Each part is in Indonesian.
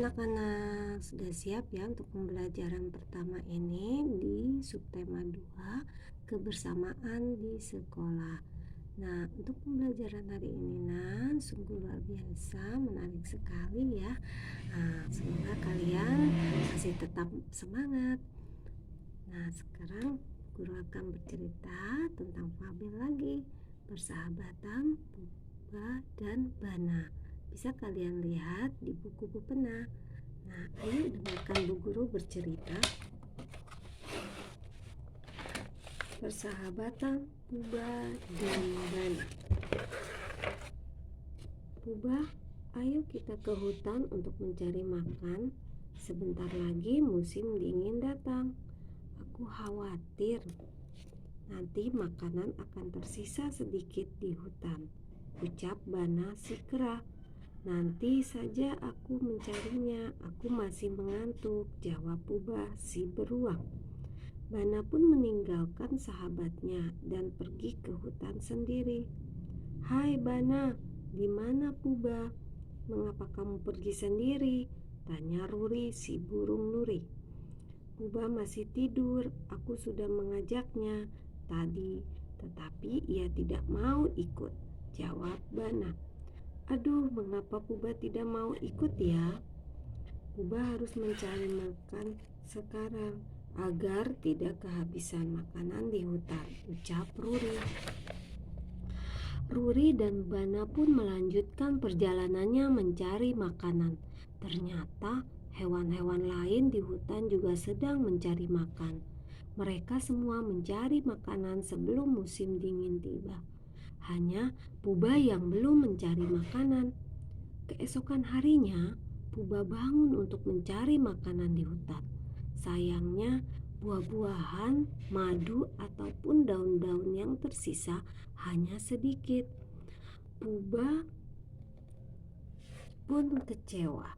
anak-anak, sudah siap ya untuk pembelajaran pertama ini di subtema 2 kebersamaan di sekolah. Nah, untuk pembelajaran hari ini sungguh luar biasa, menarik sekali ya. Semoga kalian masih tetap semangat. Nah, sekarang guru akan bercerita tentang fabel lagi, persahabatan Puba dan Bana. Bisa kalian lihat di buku pena. Nah, ayo dengarkan Bu Guru bercerita. Persahabatan Puba dan Bana. Puba, ayo kita ke hutan untuk mencari makan. Sebentar lagi musim dingin datang. Aku khawatir nanti makanan akan tersisa sedikit di hutan, ucap Bana si kera. Nanti saja aku mencarinya, aku masih mengantuk, jawab Puba si beruang. Bana pun meninggalkan sahabatnya dan pergi ke hutan sendiri. Hai Bana, di mana Puba? Mengapa kamu pergi sendiri? Tanya Ruri si burung nuri. Puba masih tidur, aku sudah mengajaknya tadi, tetapi ia tidak mau ikut, jawab Bana. Aduh, mengapa Puba tidak mau ikut ya? Puba harus mencari makan sekarang agar tidak kehabisan makanan di hutan, ucap Ruri. Ruri dan Bana pun melanjutkan perjalanannya mencari makanan. Ternyata hewan-hewan lain di hutan juga sedang mencari makan. Mereka semua mencari makanan sebelum musim dingin tiba. Hanya Puba yang belum mencari makanan. Keesokan harinya, Puba bangun untuk mencari makanan di hutan. Sayangnya, buah-buahan, madu, ataupun daun-daun yang tersisa hanya sedikit. Puba pun kecewa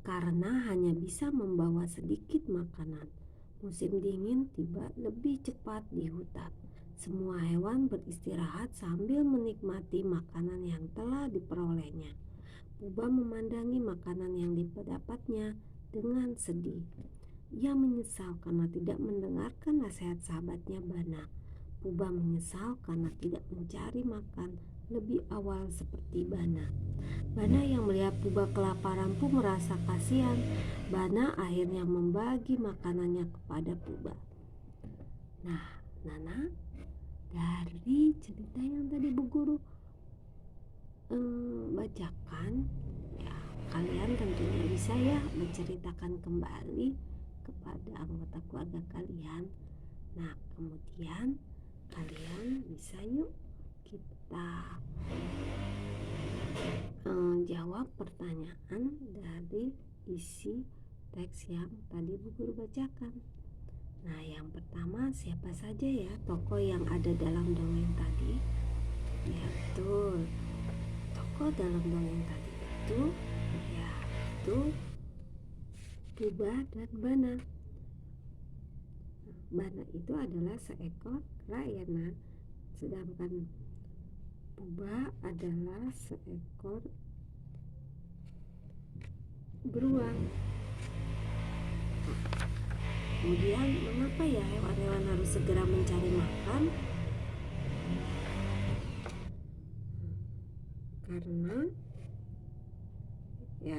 karena hanya bisa membawa sedikit makanan. Musim dingin tiba lebih cepat di hutan. Semua hewan beristirahat sambil menikmati makanan yang telah diperolehnya. Puba memandangi makanan yang didapatnya dengan sedih. Ia menyesal karena tidak mendengarkan nasihat sahabatnya Bana. Puba menyesal karena tidak mencari makan lebih awal seperti Bana. Bana yang melihat Puba kelaparan pun merasa kasihan. Bana akhirnya membagi makanannya kepada Puba. Nah, Nana, dari cerita yang tadi Bu Guru bacakan, ya, kalian tentunya bisa ya menceritakan kembali kepada anggota keluarga kalian. Nah, kemudian kalian bisa yuk kita jawab pertanyaan dari isi teks yang tadi Bu Guru bacakan. Nah, yang pertama, siapa saja ya tokoh yang ada dalam dongeng tadi? Ya, betul. Tokoh dalam dongeng tadi itu yaitu Puba dan Bana. Bana itu adalah seekor kera ya, sedangkan Puba adalah seekor beruang. Kemudian mengapa ya hewan-hewan harus segera mencari makan? Karena ya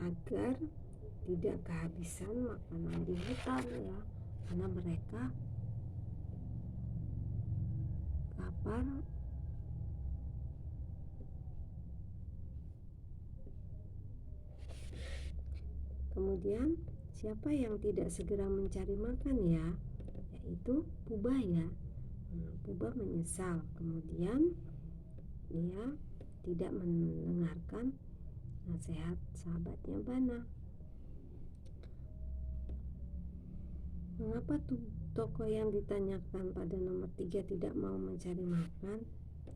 agar tidak kehabisan makanan di hutan ya, karena mereka lapar. Kemudian siapa yang tidak segera mencari makan ya? Yaitu Puba ya. Puba menyesal, kemudian ia tidak mendengarkan nasihat sahabatnya Bana. Mengapa tokoh yang ditanyakan pada nomor 3 tidak mau mencari makan?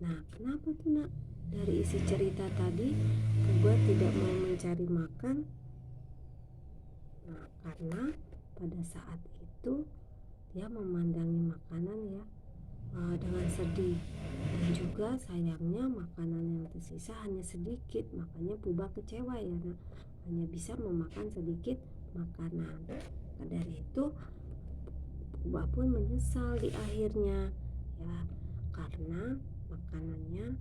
Nah, kenapa tuh nak? Dari isi cerita tadi, Puba tidak mau mencari makan. Nah, karena pada saat itu dia memandangi makanan ya, dengan sedih. Dan juga sayangnya makanan yang tersisa hanya sedikit, makanya Puba kecewa ya nak, hanya bisa memakan sedikit makanan. Maka dari itu Puba pun menyesal di akhirnya ya, karena makanannya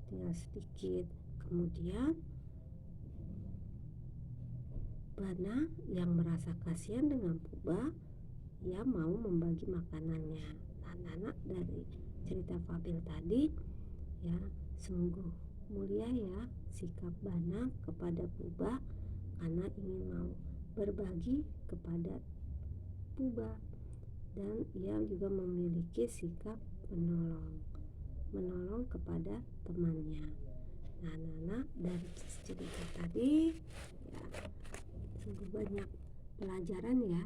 tinggal sedikit. Kemudian Bana yang merasa kasihan dengan Puba, ia mau membagi makanannya. Nah, anak dari cerita fabel tadi ya, sungguh mulia ya sikap Bana kepada Puba karena ingin mau berbagi kepada Puba, dan ia juga memiliki sikap menolong kepada temannya. Nah, anak dari cerita tadi ya, sungguh banyak pelajaran ya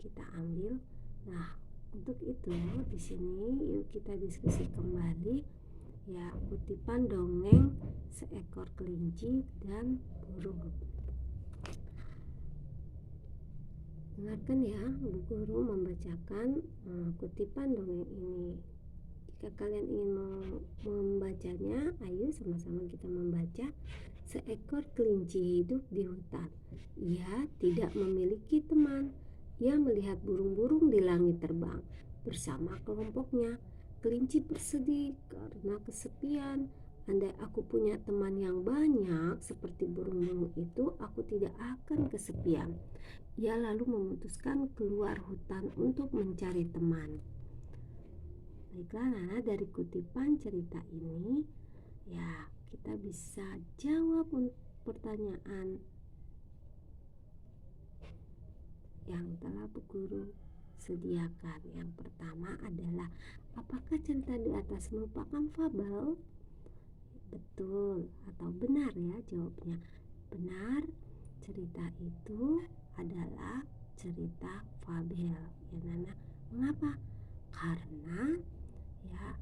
kita ambil. Nah, untuk itu di sini yuk kita diskusi kembali ya kutipan dongeng Seekor Kelinci dan Burung. Dengarkan ya, Bu Guru membacakan kutipan dongeng ini. Jika kalian ingin membacanya, ayo sama-sama kita membaca. Seekor kelinci hidup di hutan. Ia tidak memiliki teman. Ia melihat burung-burung di langit terbang bersama kelompoknya. Kelinci bersedih karena kesepian. Andai aku punya teman yang banyak seperti burung-burung itu, aku tidak akan kesepian. Ia lalu memutuskan keluar hutan untuk mencari teman. Baiklah, Nana, dari kutipan cerita ini ya kita bisa jawab pertanyaan yang telah Bu Guru sediakan. Yang pertama adalah, apakah cerita di atas merupakan fabel? Betul atau benar ya jawabnya? Benar, cerita itu adalah cerita fabel ya Nana. Mengapa? Karena ya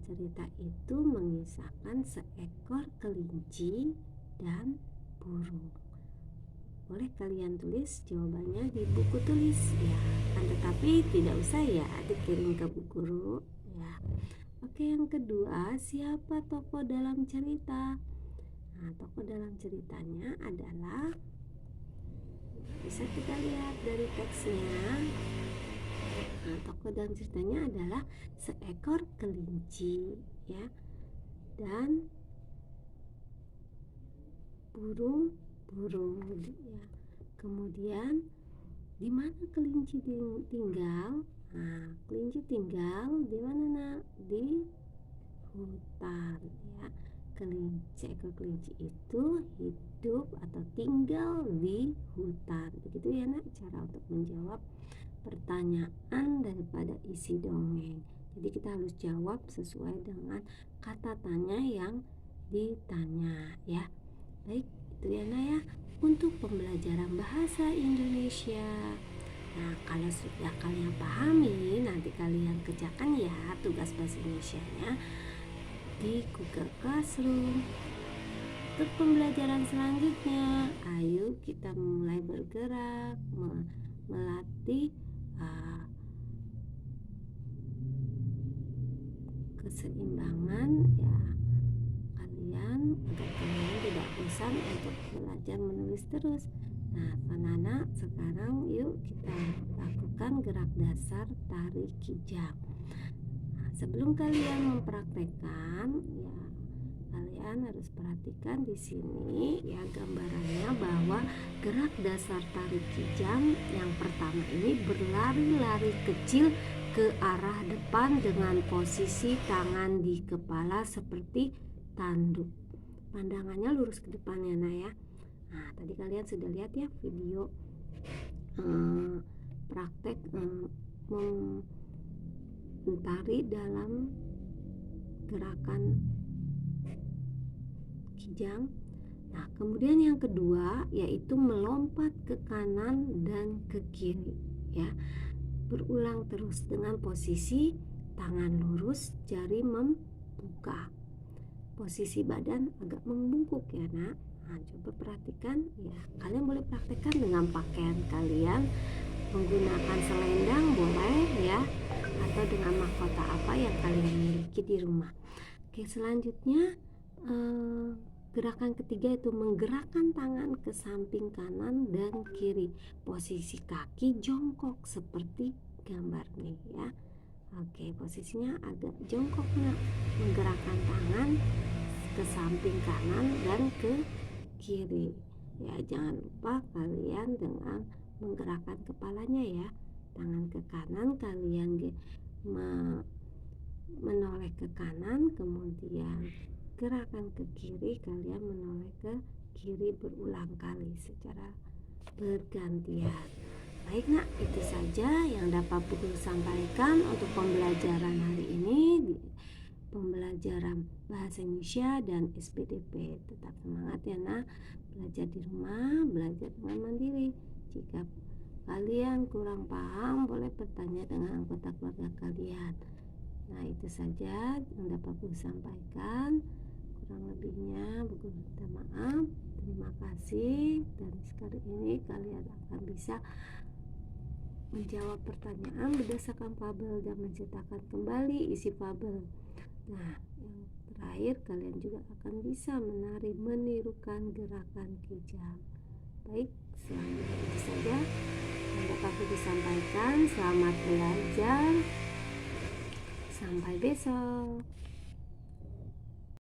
cerita itu mengisahkan seekor kelinci dan burung. Boleh kalian tulis jawabannya di buku tulis ya, tetapi tidak usah ya dikirim ke Bu Guru ya. Oke, yang kedua, siapa tokoh dalam cerita? Nah, tokoh dalam ceritanya adalah, bisa kita lihat dari teksnya. Nah, tokoh dalam ceritanya adalah seekor kelinci ya, dan burung ya. Kemudian di mana kelinci tinggal? Nah, kelinci tinggal di mana nak? Di hutan ya. Seekor kelinci itu hidup atau tinggal di hutan. Begitu ya nak cara untuk menjawab pertanyaan daripada isi dongeng. Jadi kita harus jawab sesuai dengan kata tanya yang ditanya ya. Baik, itu ya nak ya untuk pembelajaran bahasa Indonesia. Nah, kalau sudah kalian pahami, nanti kalian kerjakan ya tugas bahasa Indonesianya di Google Classroom. Untuk pembelajaran selanjutnya, ayo kita mulai bergerak melatih keseimbangan ya kalian, agar kalian tidak bosan untuk belajar menulis terus. Nah, anak-anak, sekarang yuk kita lakukan gerak dasar tari kijang. Nah, sebelum kalian mempraktekkan ya, kalian harus perhatikan di sini ya gambarannya, bahwa gerak dasar tari kijang yang pertama ini berlari-lari kecil ke arah depan dengan posisi tangan di kepala seperti tanduk. Pandangannya lurus ke depan ya nak ya. Nah, tadi kalian sudah lihat ya video praktek mentari dalam gerakan kijang. Nah, kemudian yang kedua yaitu melompat ke kanan dan ke kiri ya. Berulang terus dengan posisi tangan lurus, jari membuka. Posisi badan agak membungkuk ya nak. Nah, coba perhatikan ya. Kalian boleh praktekkan dengan pakaian kalian, menggunakan selendang boleh ya, atau dengan mahkota apa yang kalian miliki di rumah. Oke, selanjutnya gerakan ketiga itu menggerakkan tangan ke samping kanan dan kiri. Posisi kaki jongkok seperti gambar nih ya. Oke, posisinya agak jongkok nak. Menggerakkan tangan ke samping kanan dan ke kiri. Ya, jangan lupa kalian dengan menggerakkan kepalanya ya. Tangan ke kanan kalian menoleh ke kanan, kemudian gerakan ke kiri kalian menoleh ke kiri berulang kali secara bergantian. Baik nak, itu saja yang dapat Guru sampaikan untuk pembelajaran hari ini di pembelajaran bahasa Indonesia dan SPDP. Tetap semangat ya nak, belajar di rumah, belajar dengan mandiri. Jika kalian kurang paham, boleh bertanya dengan anggota keluarga kalian. Nah, itu saja yang dapat Guru sampaikan. Kurang lebihnya Guru minta maaf. Terima kasih. Dan sekali ini kalian akan bisa menjawab pertanyaan berdasarkan fabel dan menceritakan kembali isi fabel. Nah, yang terakhir kalian juga akan bisa menirukan gerakan kijang. Baik, selanjutnya itu saja yang dapat Guru sampaikan. Selamat belajar. Sampai besok.